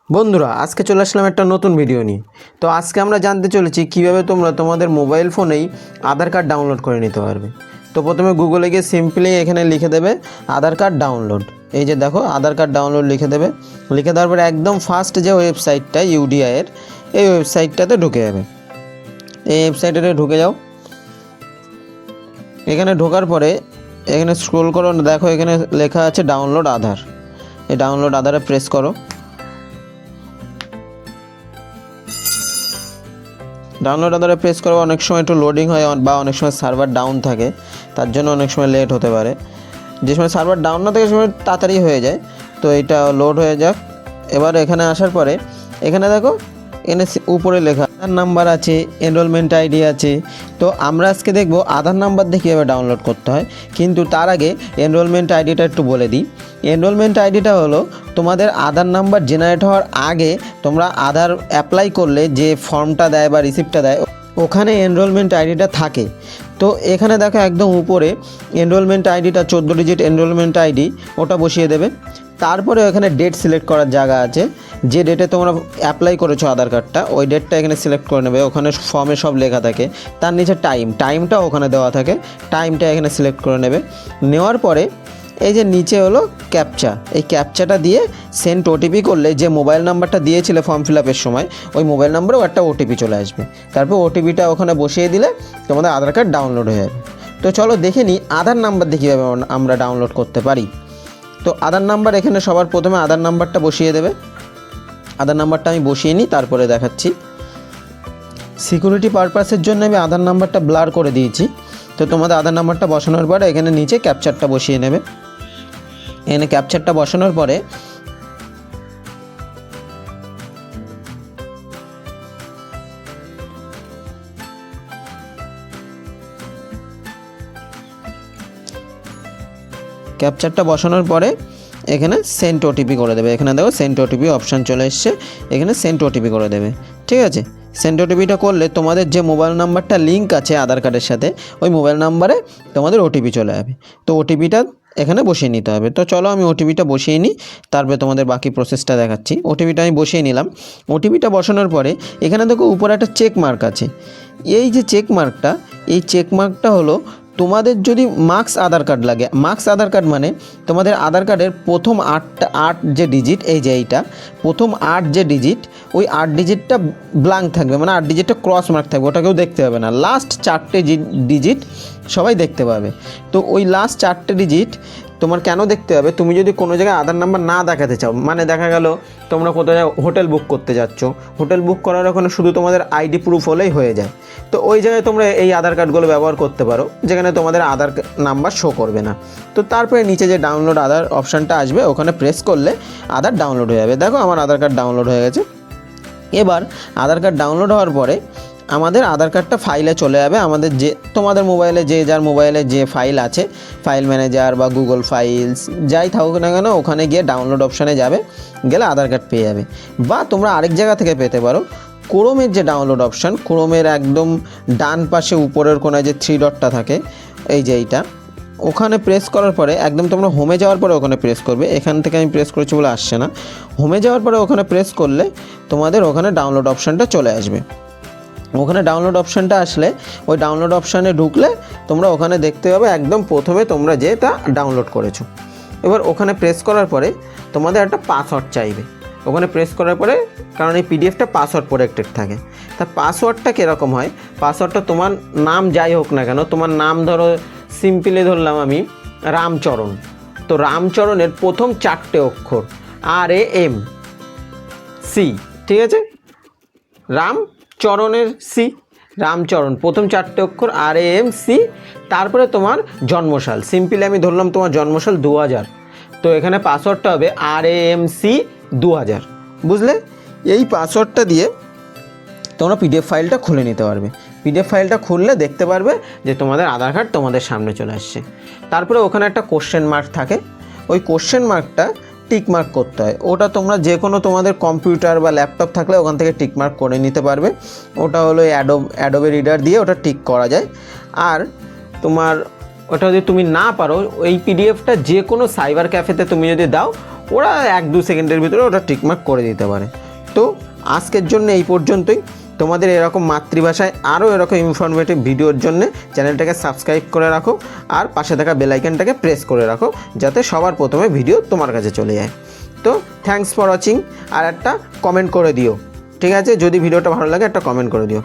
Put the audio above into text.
বন্ধুরা আজকে চলে আসলাম একটা নতুন ভিডিও নিয়ে। তো আজকে আমরা জানতে চলেছি কিভাবে তোমরা তোমাদের মোবাইল ফোনেই আধার কার্ড ডাউনলোড করে নিতে পারবে। তো প্রথমে গুগলে গিয়ে সিম্পলি এখানে লিখে দেবে আধার কার্ড ডাউনলোড। এই যে দেখো আধার কার্ড ডাউনলোড লিখে দেবে। লিখে দেওয়ার পরে একদম ফার্স্ট যে ওয়েবসাইটটা ইউডিআইয়ের, এই ওয়েবসাইটটাতে ঢুকে যাবে। এই ওয়েবসাইটে ঢুকে যাও। এখানে ঢোকার পরে এখানে স্ক্রল করো, দেখো এখানে লেখা আছে ডাউনলোড আধার। এই ডাউনলোড আধারে প্রেস করো। ডাউনলোড আধারে প্রেস করো। অনেক সময় একটু লোডিং হয় বা অনেক সময় সার্ভার ডাউন থাকে, তার জন্য অনেক সময় লেট হতে পারে। যে সময় সার্ভার ডাউন না থাকে সে সময় তাড়াতাড়ি হয়ে যায়। তো এটা লোড হয়ে যাক। এবার এখানে আসার পরে এখানে দেখো এখানে উপরে লেখা আধার নাম্বার আছে, এনরোলমেন্ট আইডি আছে। তো আমরা আজকে দেখব আধার নাম্বার দিয়ে কীভাবে ডাউনলোড করতে হয়। কিন্তু তার আগে এনরোলমেন্ট আইডিটা একটু বলে দিই। এনরোলমেন্ট আইডিটা হলো তোমাদের আধার নাম্বার জেনারেট হওয়ার আগে তোমরা আধার অ্যাপ্লাই করলে যে ফর্মটা দেয় বা রিসিপ্টটা দেয় ওখানে এনরোলমেন্ট আইডিটা থাকে। তো এখানে দেখো একদম উপরে এনরোলমেন্ট আইডিটা 14 ডিজিট এনরোলমেন্ট আইডি, ওটা বসিয়ে দেবে। তারপরে এখানে ডেট সিলেক্ট করার জায়গা আছে, যে ডেটে তোমরা অ্যাপ্লাই করেছো আধার কার্ডটা ওই ডেটটা এখানে সিলেক্ট করে নেবে। ওখানে ফর্মে সব লেখা থাকে। তার নিচে টাইমটা ওখানে দেওয়া থাকে, টাইমটা এখানে সিলেক্ট করে নেবে। নেওয়ার পরে এই যে নিচে হলো ক্যাপচা, এই ক্যাপচাটা দিয়ে সেন্ড ওটিপি করলে যে মোবাইল নাম্বারটা দিয়েছিলে ফর্ম ফিল আপের সময় ওই মোবাইল নাম্বারেও একটা ওটিপি চলে আসবে। তারপর ওটিপিটা ওখানে বসিয়ে দিলে তোমাদের আধার কার্ড ডাউনলোড হয়ে যাবে। তো চলো দেখে নিই আধার নাম্বার দিয়ে কীভাবে আমরা ডাউনলোড করতে পারি। তো আধার নাম্বার এখানে সবার প্রথমে আধার নাম্বারটা বসিয়ে দেবে। আধার নাম্বারটা আমি বসিয়ে নিই, তারপরে দেখাচ্ছি। সিকিউরিটি পারপাসের জন্য আমি আধার নাম্বারটা ব্লার করে দিয়েছি। তো তোমাদের আধার নাম্বারটা বসানোর পরে এখানে নিচে ক্যাপচারটা বসিয়ে নেবে। এখানে ক্যাপচারটা বসানোর পরে এখানে সেন্ড ওটিপি করে দেবে। এখানে দেখো সেন্ড ওটিপি অপশান চলে এসছে, এখানে সেন্ড ওটিপি করে দেবে। ঠিক আছে, সেন্ড ওটিপিটা করলে তোমাদের যে মোবাইল নাম্বারটা লিঙ্ক আছে আধার কার্ডের সাথে ওই মোবাইল নাম্বারে তোমাদের ওটিপি চলে যাবে। তো ওটিপিটা এখানে বসিয়ে নিতে হবে। তো চলো আমি ওটিপিটা বসিয়ে নিই, তারপরে তোমাদের বাকি প্রসেসটা দেখাচ্ছি। ওটিপিটা আমি বসিয়ে নিলাম। ওটিপিটা বসানোর পরে এখানে দেখো উপরে একটা চেক মার্ক আছে। এই যে চেক মার্কটা, এই চেক মার্কটা হলো তোমাদের যদি মার্কস আধার কার্ড লাগে। মার্কস আধার কার্ড মানে তোমাদের আধার কার্ডের প্রথম আট যে ডিজিট, এই যে এইটা প্রথম 8 যে ডিজিট, ওই 8 ডিজিটটা ব্ল্যাঙ্ক থাকবে, মানে 8 ডিজিটটা ক্রস মার্ক থাকবে, ওটা কেউ দেখতে পাবে না। লাস্ট 4টে ডিজিট সবাই দেখতে পাবে। তো ওই লাস্ট 4টে ডিজিট তোমার কেন দেখতে হবে, তুমি যদি কোনো জায়গায় আধার নাম্বার না দেখাতে চাও, মানে দেখা গেল তোমরা কোথাও হোটেল বুক করতে যাচ্ছ, হোটেল বুক করার ওখানে শুধু তোমাদের আইডি প্রুফ হলেই হয়ে যায়। তো ওই জায়গায় তোমরা এই আধার কার্ডগুলো ব্যবহার করতে পারো, যেখানে তোমাদের আধার নাম্বার শো করবে না। তো তারপরে নিচে যে ডাউনলোড আধার অপশানটা আসবে ওখানে প্রেস করলে আধার ডাউনলোড হয়ে যাবে। দেখো আমার আধার কার্ড ডাউনলোড হয়ে গেছে। এবার আধার কার্ড ডাউনলোড হওয়ার পরে আমাদের আধার কার্ডটা ফাইলে চলে যাবে। আমাদের যে তোমাদের মোবাইলে যে যার মোবাইলে যে ফাইল আছে, ফাইল ম্যানেজার বা গুগল ফাইলস যাই থাকুক না কেন ওখানে গিয়ে ডাউনলোড অপশানে যাবে, গেলে আধার কার্ড পেয়ে যাবে। বা তোমরা আরেক জায়গা থেকে পেতে পারো, ক্রোমের যে ডাউনলোড অপশান, ক্রোমের একদম ডান পাশে উপরের কোনায় যে 3 ডটটা থাকে, এই যে এইটা, ওখানে প্রেস করার পরে একদম তোমরা হোমে যাওয়ার পরে ওখানে প্রেস করবে। এখান থেকে আমি প্রেস করেছি বলে আসছে না। হোমে যাওয়ার পরে ওখানে প্রেস করলে তোমাদের ওখানে ডাউনলোড অপশানটা চলে আসবে। ওখানে ডাউনলোড অপশানটা আসলে ওই ডাউনলোড অপশানে ঢুকলে তোমরা ওখানে দেখতে পাবে একদম প্রথমে তোমরা যেটা ডাউনলোড করেছো। এবার ওখানে প্রেস করার পরে তোমাদের একটা পাসওয়ার্ড চাইবে। ওখানে প্রেস করার পরে, কারণ এই পিডিএফটা পাসওয়ার্ড প্রোটেক্টেড থাকে, তা পাসওয়ার্ডটা কীরকম হয়, পাসওয়ার্ডটা তোমার নাম যাই হোক না কেন, তোমার নাম ধরো সিম্পলি ধরলাম আমি রামচরণ। তো রামচরণের প্রথম 4টে অক্ষর RAM C, ঠিক আছে, রামচরণের সি, রামচরণ প্রথম 4টে অক্ষর RAM C, তারপরে তোমার জন্মসাল, সিম্পলি আমি ধরলাম তোমার জন্মসাল 2000। তো এখানে পাসওয়ার্ডটা হবে RAMC 2000, বুঝলে? এই পাসওয়ার্ডটা দিয়ে তোমরা পিডিএফ ফাইলটা খুলে নিতে পারবে। পিডিএফ ফাইলটা খুললে দেখতে পারবে যে তোমাদের আধার কার্ড তোমাদের সামনে চলে আসছে। তারপরে ওখানে একটা কোশ্চেন মার্ক থাকে, ওই কোশ্চেন মার্কটা টিক মার্ক করতে হয়। ওটা তোমরা যে কোনো তোমাদের কম্পিউটার বা ল্যাপটপ থাকলে ওখান থেকে টিক মার্ক করে নিতে পারবে। ওটা হলো অ্যাডোবে রিডার দিয়ে ওটা টিক করা যায়। আর তোমার ওটা যদি তুমি না পারো, ওই পিডিএফটা যে কোনো সাইবার ক্যাফেতে তুমি যদি দাও ওরা 1-2 সেকেন্ডের ভিতরে ওটা টিকমার্ক করে দিতে পারে। তো আজকের জন্য এই পর্যন্তই। তোমাদের এরকম মাতৃভাষায় আরও এরকম ইনফরমেটিভ ভিডিওর জন্য চ্যানেলটাকে সাবস্ক্রাইব করে রাখো আর পাশে থাকা বেল আইকনটাকে প্রেস করে রাখো, যাতে সবার প্রথমে ভিডিও তোমার কাছে চলে যায়। তো থ্যাঙ্কস ফর ওয়াচিং। আর একটা কমেন্ট করে দিও, ঠিক আছে? যদি ভিডিওটা ভালো লাগে একটা কমেন্ট করে দিও।